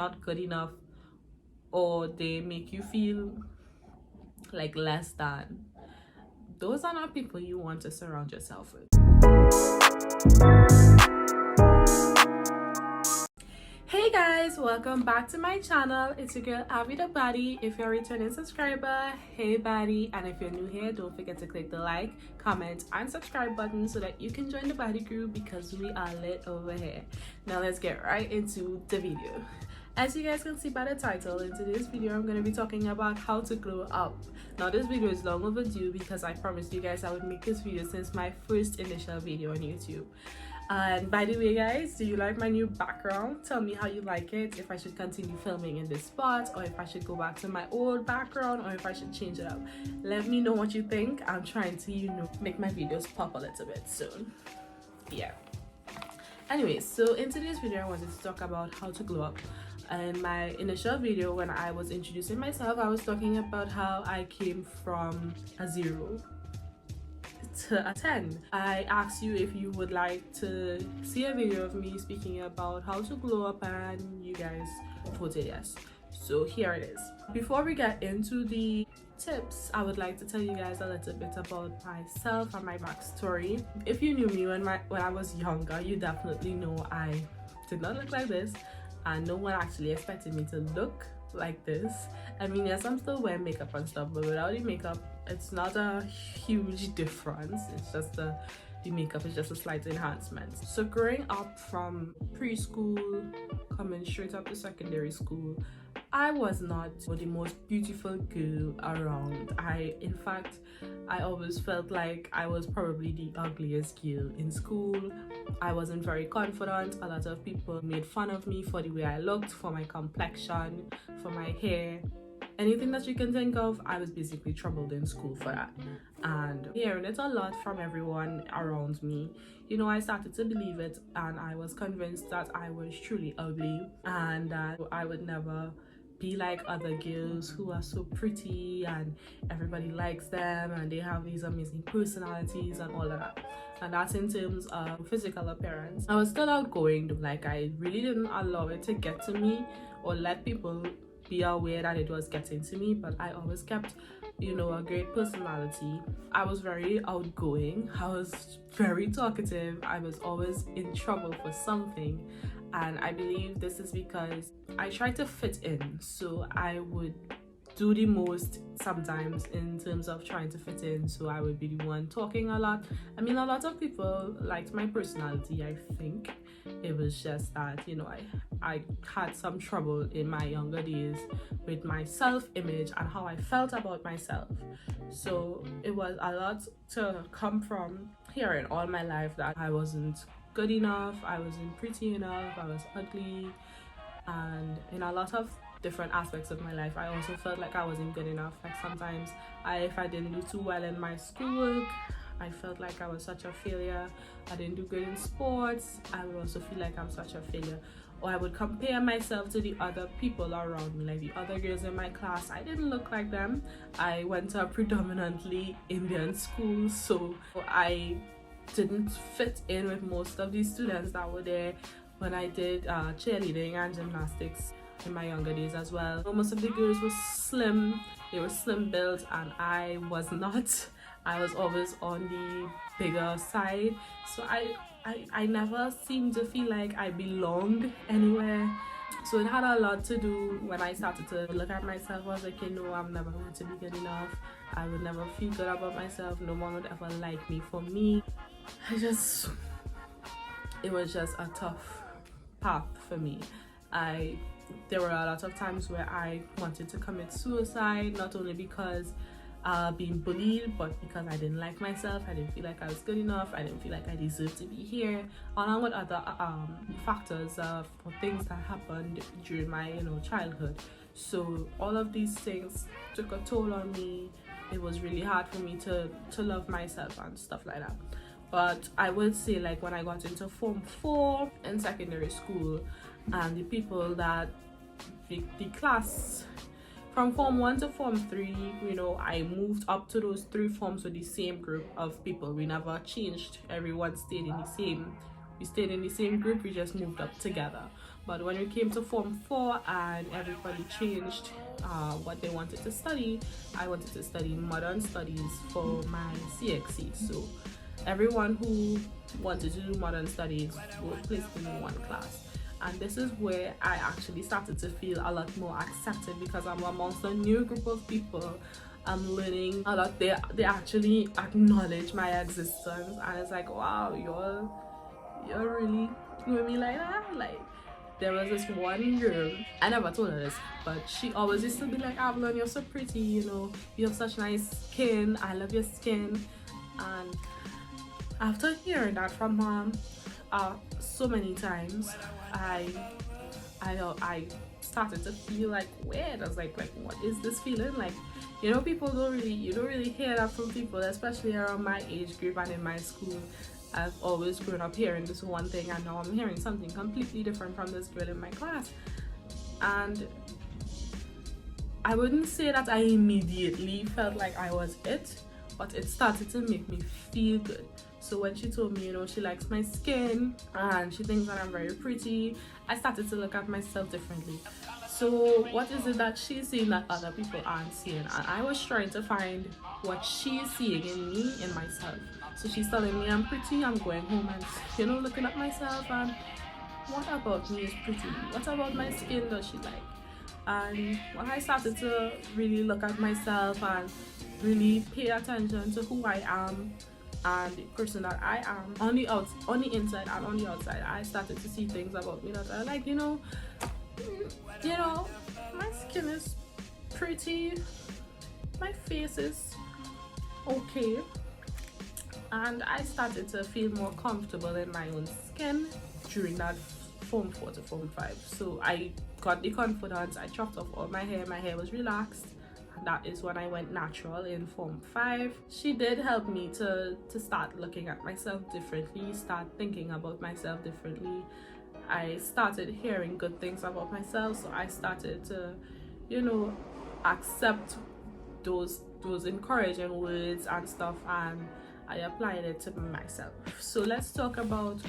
not good enough, or they make you feel like less than, those are not people you want to surround yourself with. Hey guys, welcome back to my channel. It's your girl Baddie. If you're a returning subscriber, hey Baddie, and if you're new here, don't forget to click the like, comment and subscribe button so that you can join the Baddie crew, because we are lit over here. Now let's get right into the video. As you guys can see by the title, in today's video I'm going to be talking about how to glow up. Now this video is long overdue because I promised you guys I would make this video since my first initial video on YouTube. And by the way guys, do you like my new background? Tell me how you like it, if I should continue filming in this spot, or if I should go back to my old background, or if I should change it up. Let me know what you think. I'm trying to, make my videos pop a little bit soon. Yeah. Anyways, so in today's video I wanted to talk about how to glow up. In my initial video, when I was introducing myself, I was talking about how I came from a 0 to a 10. I asked you if you would like to see a video of me speaking about how to glow up, and you guys voted yes. So here it is. Before we get into the tips, I would like to tell you guys a little bit about myself and my backstory. If you knew me when I was younger, you definitely know I did not look like this, and no one actually expected me to look like this. I mean, yes, I'm still wearing makeup and stuff, but without the makeup it's not a huge difference. It's just the makeup is just a slight enhancement. So growing up from preschool coming straight up to secondary school, I was not the most beautiful girl around. In fact, I always felt like I was probably the ugliest girl in school. I wasn't very confident. A lot of people made fun of me for the way I looked, for my complexion, for my hair. Anything that you can think of, I was basically troubled in school for that. And hearing it a lot from everyone around me, I started to believe it, and I was convinced that I was truly ugly and that I would never be like other girls who are so pretty and everybody likes them and they have these amazing personalities and all of that. And that's in terms of physical appearance. I was still outgoing though. Like, I really didn't allow it to get to me or let people be aware that it was getting to me, but I always kept a great personality. I was very outgoing, I was very talkative, I was always in trouble for something, and I believe this is because I tried to fit in. So I would do the most sometimes in terms of trying to fit in, so I would be the one talking a lot. I mean, a lot of people liked my personality. I think it was just that I had some trouble in my younger days with my self-image and how I felt about myself. So it was a lot to come from hearing all my life that I wasn't good enough, I wasn't pretty enough, I was ugly. And in a lot of different aspects of my life, I also felt like I wasn't good enough. Like, sometimes if I didn't do too well in my schoolwork, I felt like I was such a failure. I didn't do good in sports, I would also feel like I'm such a failure. Or I would compare myself to the other people around me, like the other girls in my class. I didn't look like them. I went to a predominantly Indian school, so I didn't fit in with most of these students that were there when I did cheerleading and gymnastics in my younger days as well. Most of the girls were slim, they were slim built, and I was not. I was always on the bigger side, so I never seemed to feel like I belonged anywhere. So it had a lot to do when I started to look at myself. I was like, I'm never going to be good enough. I would never feel good about myself. No one would ever like me for me. It was just a tough path for me. There were a lot of times where I wanted to commit suicide, not only because being bullied, but because I didn't like myself. I didn't feel like I was good enough. I didn't feel like I deserved to be here, along with other factors or things that happened during my childhood. So all of these things took a toll on me. It was really hard for me to love myself and stuff like that. But I would say, like, when I got into Form 4 in secondary school, and the people that the class from Form 1 to Form 3, I moved up to those 3 forms with the same group of people. We never changed. Everyone stayed in the same. We stayed in the same group. We just moved up together. But when we came to Form 4 and everybody changed what they wanted to study, I wanted to study modern studies for my CXC. So everyone who wanted to do modern studies were placed in one class. And this is where I actually started to feel a lot more accepted, because I'm amongst a new group of people. I'm learning a lot. They actually acknowledge my existence, and it's like, wow, you're really with me like that. Like, there was this one girl, I never told her this, but she always used to be like, Avalon, you're so pretty, you know, you have such nice skin, I love your skin. And after hearing that from mom so many times, I started to feel like weird. I was like what is this feeling? Like, you know, you don't really hear that from people, especially around my age group and in my school. I've always grown up hearing this one thing, and now I'm hearing something completely different from this girl in my class. And I wouldn't say that I immediately felt like I was it, but it started to make me feel good. So when she told me, you know, she likes my skin and she thinks that I'm very pretty, I started to look at myself differently. So what is it that she's seeing that other people aren't seeing? And I was trying to find what she's seeing in me, in myself. So she's telling me I'm pretty, I'm going home and, you know, looking at myself and what about me is pretty? What about my skin does she like? And when I started to really look at myself and really pay attention to who I am and the person that I am on the inside and on the outside, I started to see things about me that I like. You know, my skin is pretty, my face is okay, and I started to feel more comfortable in my own skin during that Form 4 to Form 5. So I got the confidence, I chopped off all my hair was relaxed, and that is when I went natural in Form 5. She did help me to start looking at myself differently, start thinking about myself differently. I started hearing good things about myself, so I started to, you know, accept those encouraging words and stuff, and I applied it to myself. So let's talk about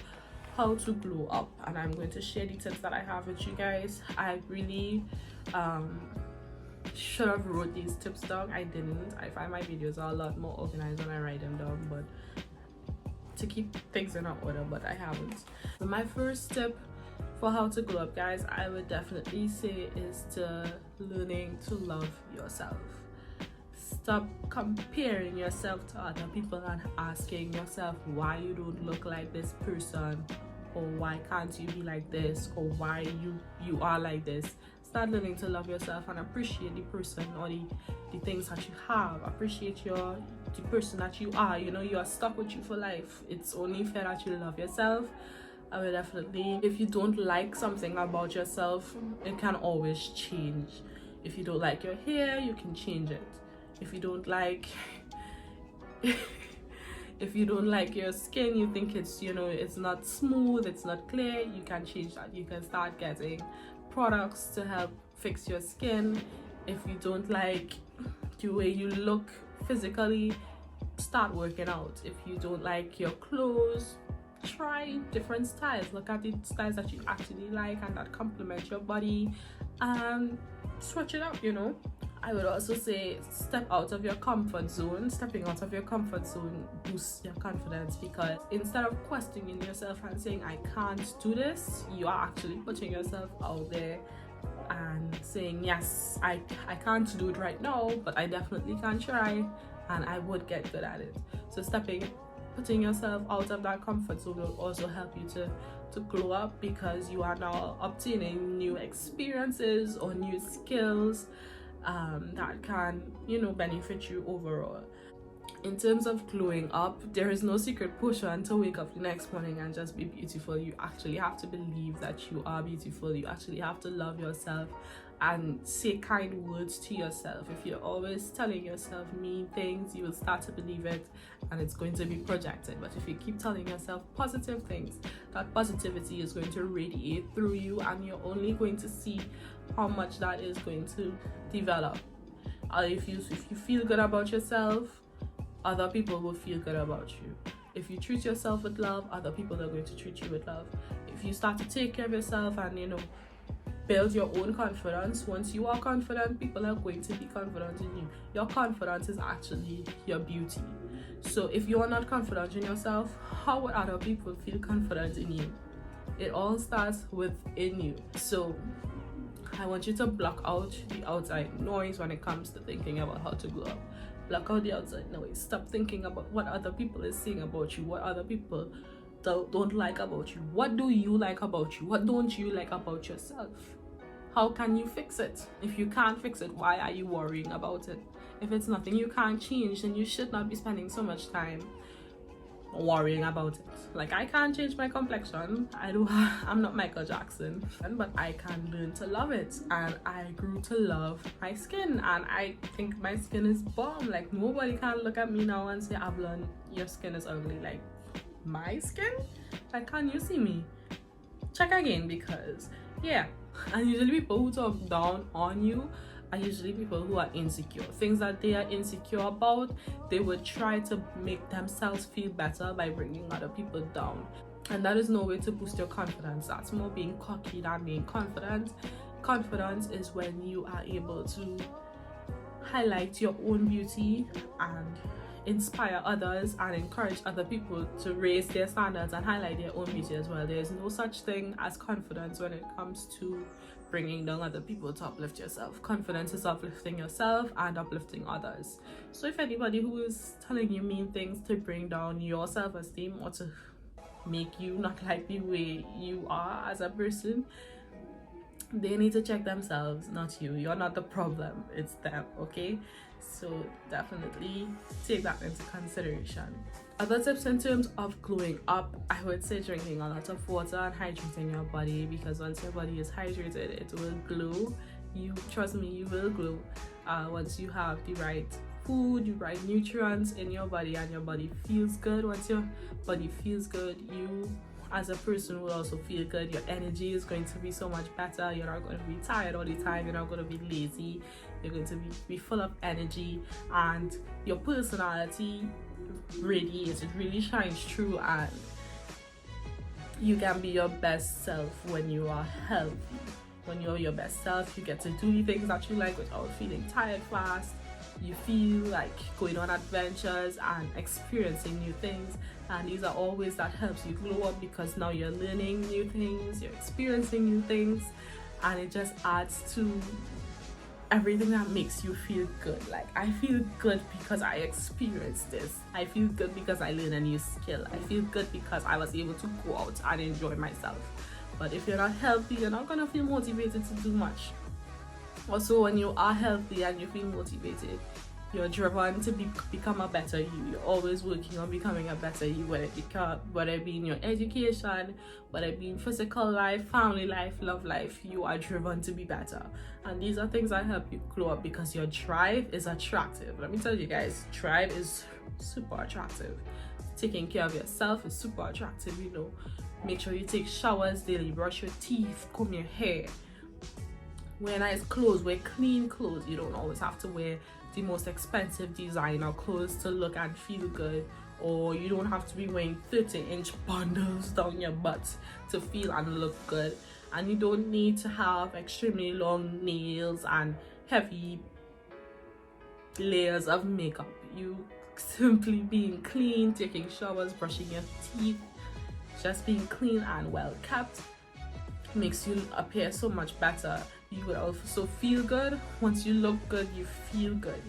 how to glow up, and I'm going to share the tips that I have with you guys. I really should have wrote these tips down. I didn't. I find my videos are a lot more organized when I write them down, but to keep things in order, but I haven't. So my first tip for how to glow up, guys, I would definitely say is to learning to love yourself. Stop comparing yourself to other people and asking yourself why you don't look like this person, or why can't you be like this, or why you are like this. Start learning to love yourself and appreciate the person or the things that you have. Appreciate the person that you are. You know, you are stuck with you for life. It's only fair that you love yourself. I would definitely, if you don't like something about yourself, it can always change. If you don't like your hair, you can change it. If you don't like if you don't like your skin, you think it's, you know, it's not smooth, it's not clear, you can change that. You can start getting products to help fix your skin. If you don't like the way you look physically, start working out. If you don't like your clothes, try different styles. Look at the styles that you actually like and that complement your body, and switch it up, you know. I would also say step out of your comfort zone. Stepping out of your comfort zone boosts your confidence, because instead of questioning yourself and saying I can't do this, you are actually putting yourself out there and saying, yes, I can't do it right now, but I definitely can try and I would get good at it. So putting yourself out of that comfort zone will also help you to glow up, because you are now obtaining new experiences or new skills that can, you know, benefit you overall. In terms of glowing up, there is no secret potion to wake up the next morning and just be beautiful. You actually have to believe that you are beautiful. You actually have to love yourself and say kind words to yourself. If you're always telling yourself mean things, you will start to believe it and it's going to be projected. But if you keep telling yourself positive things, that positivity is going to radiate through you, and you're only going to see how much that is going to develop. If you feel good about yourself, other people will feel good about you. If you treat yourself with love, other people are going to treat you with love. If if you start to take care of yourself and, you know, build your own confidence, once you are confident, people are going to be confident in you. Your confidence is actually your beauty. So if you are not confident in yourself, how would other people feel confident in you? It all starts within you. So I want you to block out the outside noise when it comes to thinking about how to grow up. Block out the outside noise. Stop thinking about what other people is saying about you, what other people don't like about you. What do you like about you? What don't you like about yourself? How can you fix it? If you can't fix it, why are you worrying about it? If it's nothing you can't change, then you should not be spending so much time worrying about it. Like, I can't change my complexion. I'm not Michael Jackson, but I can learn to love it. And I grew to love my skin, and I think my skin is bomb. Like, nobody can look at me now and say, Avalon, your skin is ugly. Like, my skin? Like, can you see me? Check again, because yeah. And usually people who talk down on you are usually people who are insecure. Things that they are insecure about, they would try to make themselves feel better by bringing other people down. And that is no way to boost your confidence. That's more being cocky than being confident. Confidence is when you are able to highlight your own beauty and inspire others and encourage other people to raise their standards and highlight their own beauty as well. There's no such thing as confidence when it comes to bringing down other people to uplift yourself. Confidence is uplifting yourself and uplifting others. So if anybody who is telling you mean things to bring down your self-esteem or to make you not like the way you are as a person, they need to check themselves, not you. You're not the problem, it's them, okay? So definitely take that into consideration. Other tips in terms of glowing up, I would say drinking a lot of water and hydrating your body, because once your body is hydrated, it will glow. You trust me, you will glow once you have the right food, the right nutrients in your body, and your body feels good. Once your body feels good, you as a person will also feel good. Your energy is going to be so much better. You're not going to be tired all the time. You're not going to be lazy. You're going to be full of energy, and your personality radiates. It really shines through, and you can be your best self when you are healthy. When you're your best self, you get to do the things that you like without feeling tired fast. You feel like going on adventures and experiencing new things, and these are all ways that helps you glow up, because now you're learning new things, you're experiencing new things, and it just adds to everything that makes you feel good. Like, I feel good because I experienced this. I feel good because I learned a new skill. I feel good because I was able to go out and enjoy myself. But if you're not healthy, you're not gonna feel motivated to do much. Also, when you are healthy and you feel motivated, you're driven to become a better you. You're always working on becoming a better you, whether it be in your education, whether it be in physical life, family life, love life. You are driven to be better, and these are things that help you glow up, because your drive is attractive. Let me tell you guys, drive is super attractive. Taking care of yourself is super attractive. You know, make sure you take showers daily, brush your teeth, comb your hair, wear nice clothes, wear clean clothes. You don't always have to wear the most expensive designer clothes to look and feel good, or you don't have to be wearing 30-inch bundles down your butt to feel and look good. And you don't need to have extremely long nails and heavy layers of makeup. You simply being clean, taking showers, brushing your teeth, just being clean and well kept makes you appear so much better. You will also feel good. Once you look good, you feel good.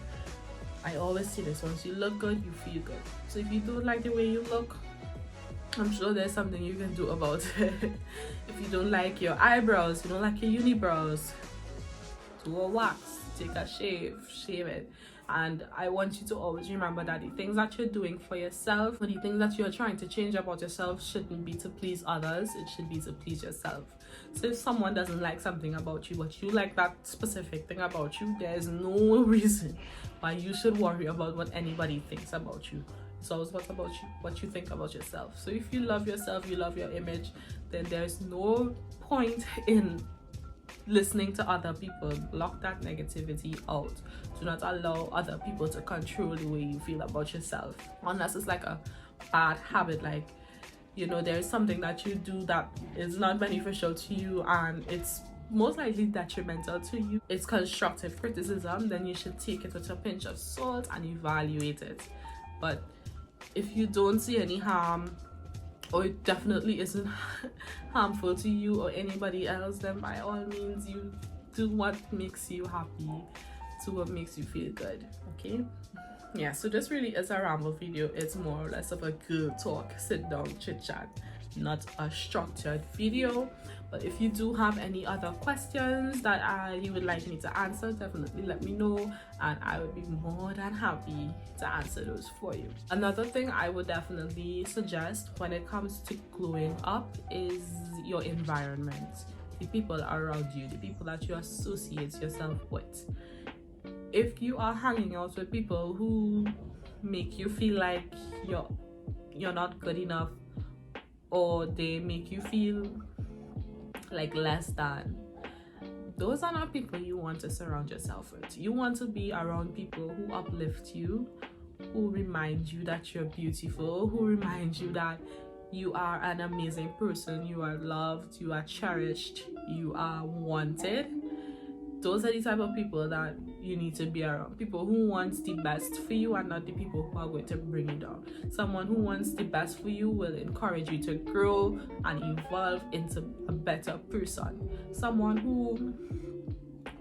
I always say this, once you look good, you feel good. So if you don't like the way you look, I'm sure there's something you can do about it. If you don't like your eyebrows, you don't like your unibrows, do a wax, take a shave it. And I want you to always remember that the things that you're doing for yourself, or the things that you're trying to change about yourself, shouldn't be to please others. It should be to please yourself. So if someone doesn't like something about you, but you like that specific thing about you, there's no reason why you should worry about what anybody thinks about you. It's always what about you, what you think about yourself. So if you love yourself, you love your image, then there's no point in listening to other people. Block that negativity out. Do not allow other people to control the way you feel about yourself, unless it's like a bad habit, like you know, there's something that you do that is not beneficial to you and it's most likely detrimental to you, it's constructive criticism, then you should take it with a pinch of salt and evaluate it. But if you don't see any harm, or it definitely isn't harmful to you or anybody else, then by all means you do what makes you happy, do what makes you feel good. Okay, yeah, so this really is a ramble video. It's more or less of a girl talk, sit down chit chat, not a structured video. But if you do have any other questions that you would like me to answer, definitely let me know and I would be more than happy to answer those for you. Another thing I would definitely suggest when it comes to glowing up is your environment, the people around you, the people that you associate yourself with. If you are hanging out with people who make you feel like you're not good enough, or they make you feel like less than, those are not people you want to surround yourself with. You want to be around people who uplift you, who remind you that you're beautiful, who remind you that you are an amazing person, you are loved, you are cherished, you are wanted. Those are the type of people that you need to be around. People who want the best for you and not the people who are going to bring you down. Someone who wants the best for you will encourage you to grow and evolve into a better person. Someone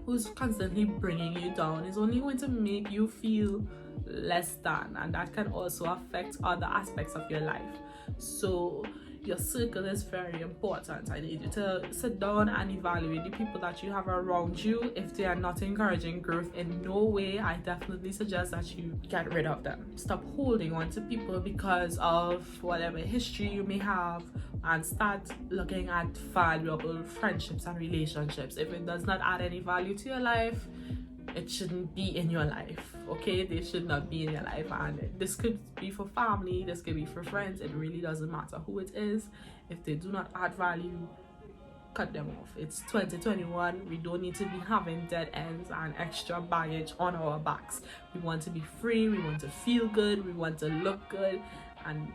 who's constantly bringing you down is only going to make you feel less than, and that can also affect other aspects of your life. So your circle is very important. I need you to sit down and evaluate the people that you have around you. If they are not encouraging growth in no way, I definitely suggest that you get rid of them. Stop holding on to people because of whatever history you may have, and start looking at valuable friendships and relationships. If it does not add any value to your life, it shouldn't be in your life. Okay, they should not be in your life. And this could be for family, this could be for friends. It really doesn't matter who it is. If they do not add value, cut them off. It's 2021. We don't need to be having dead ends and extra baggage on our backs. We want to be free, we want to feel good, we want to look good, and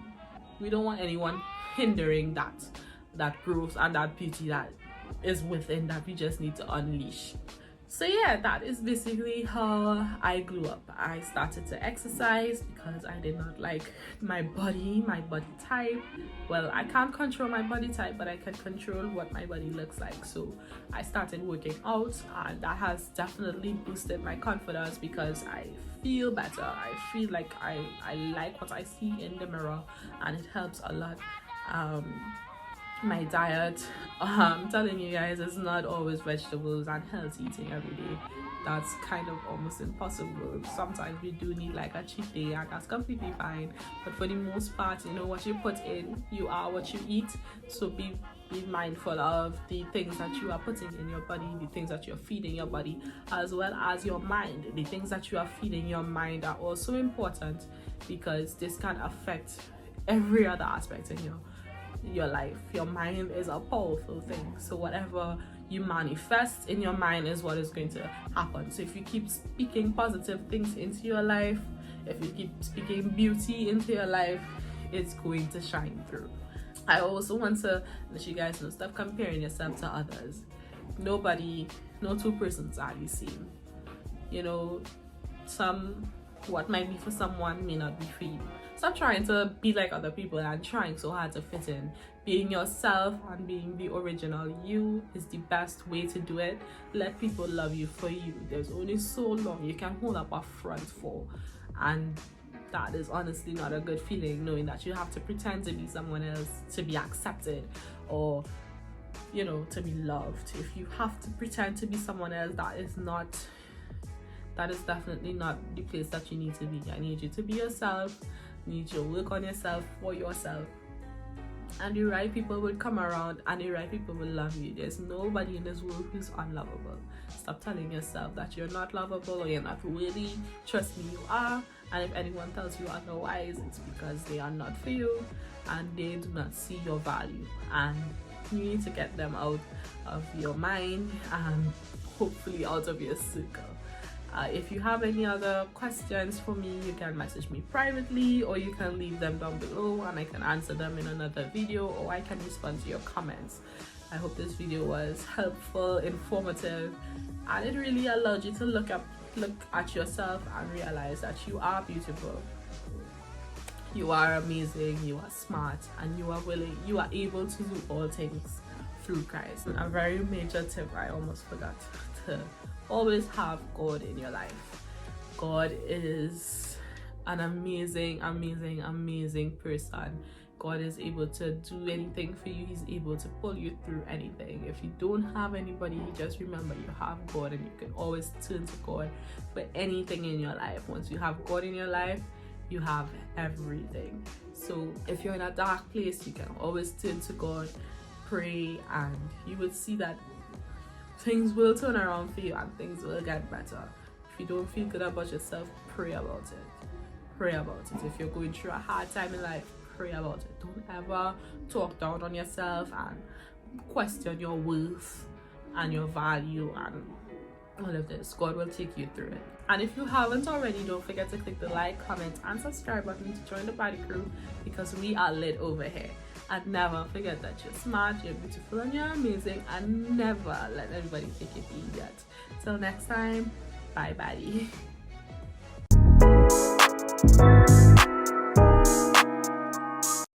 we don't want anyone hindering that growth and that beauty that is within, that we just need to unleash. So yeah, that is basically how I grew up. I started to exercise because I did not like my body type. Well, I can't control my body type, but I can control what my body looks like. So I started working out, and that has definitely boosted my confidence because I feel better. I feel like I like what I see in the mirror, and it helps a lot. My diet, I'm telling you guys, it's not always vegetables and healthy eating every day. That's kind of almost impossible. Sometimes we do need like a cheat day, and that's completely fine, but for the most part, you know, what you put in, you are what you eat. So be mindful of the things that you are putting in your body, the things that you're feeding your body, as well as your mind. The things that you are feeding your mind are also important, because this can affect every other aspect in your life. Your mind is a powerful thing, so whatever you manifest in your mind is what is going to happen. So if you keep speaking positive things into your life, if you keep speaking beauty into your life, it's going to shine through. I also want to let you guys know, stop comparing yourself to others. No two persons are the same. You know, what might be for someone may not be for you. Stop trying to be like other people and trying so hard to fit in. Being yourself and being the original you is the best way to do it. Let people love you for you. There's only so long you can hold up a front for, and that is honestly not a good feeling, knowing that you have to pretend to be someone else to be accepted, or you know, to be loved. If you have to pretend to be someone else, that is definitely not the place that you need to be. I need you to be yourself. I need you to work on yourself for yourself, and the right people will come around, and the right people will love you. There's nobody in this world who's unlovable. Stop telling yourself that you're not lovable or you're not worthy. Trust me, you are. And if anyone tells you otherwise, it's because they are not for you and they do not see your value, and you need to get them out of your mind and hopefully out of your circle. If you have any other questions for me, you can message me privately, or you can leave them down below and I can answer them in another video, or I can respond to your comments. I hope this video was helpful, informative, and it really allowed you to look at yourself and realize that you are beautiful, you are amazing, you are smart, and you are able to do all things through Christ. And a very major tip I almost forgot, to always have God in your life. God is an amazing person. God is able to do anything for you. He's able to pull you through anything. If you don't have anybody, just remember you have God, and you can always turn to God for anything in your life. Once you have God in your life, you have everything. So if you're in a dark place, you can always turn to God, pray, and you will see that things will turn around for you and things will get better. If you don't feel good about yourself, pray about it. Pray about it. If you're going through a hard time in life, pray about it. Don't ever talk down on yourself and question your worth and your value and all of this. God will take you through it. And if you haven't already, don't forget to click the like, comment, and subscribe button to join the Baddie crew, because we are lit over here. And never forget that you're smart, you're beautiful, and you're amazing, and never let anybody take you for idiot. Till next time, bye Baddie.